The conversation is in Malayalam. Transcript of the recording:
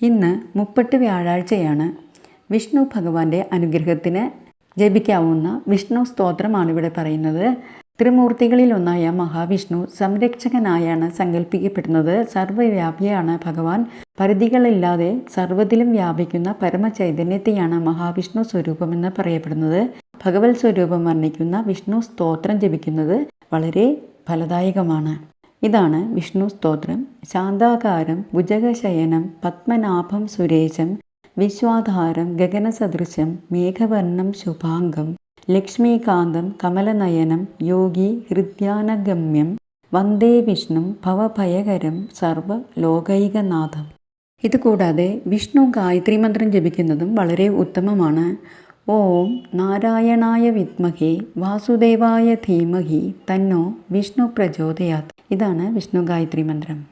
ഇന്ന് മുപ്പട്ട് വ്യാഴാഴ്ചയാണ്. വിഷ്ണു ഭഗവാന്റെ അനുഗ്രഹത്തിന് ജപിക്കാവുന്ന വിഷ്ണു സ്തോത്രമാണ് ഇവിടെ പറയുന്നത്. ത്രിമൂർത്തികളിൽ ഒന്നായ മഹാവിഷ്ണു സംരക്ഷകനായാണ് സങ്കല്പിക്കപ്പെടുന്നത്. സർവ്വവ്യാപിയാണ് ഭഗവാൻ. പരിധികളില്ലാതെ സർവ്വത്തിലും വ്യാപിക്കുന്ന പരമചൈതന്യത്തെയാണ് മഹാവിഷ്ണു സ്വരൂപമെന്ന് പറയപ്പെടുന്നത്. ഭഗവത് സ്വരൂപം വർണ്ണിക്കുന്ന വിഷ്ണു സ്തോത്രം ജപിക്കുന്നത് വളരെ ഫലദായകമാണ്. ഇതാണ് വിഷ്ണു സ്തോത്രം. ശാന്താകാരം ഭുജഗശയനം പത്മനാഭം സുരേശം വിശ്വാധാരം ഗഗനസദൃശം മേഘവർണം ശുഭാംഗം ലക്ഷ്മീകാന്തം കമലനയനം യോഗി ഹൃദ്യാനഗമ്യം വന്ദേ വിഷ്ണു ഭവഭയകരം സർവ്വലോകൈകനാഥം. ഇതുകൂടാതെ വിഷ്ണു ഗായത്രി മന്ത്രം ജപിക്കുന്നതും വളരെ ഉത്തമമാണ്. ഓം നാരായണായ വിദ്മഹേ വാസുദേവായ ധീമഹി തന്നോ വിഷ്ണു പ്രചോദയാത്. ഇതാണ് വിഷ്ണു ഗായത്രി മന്ത്രം.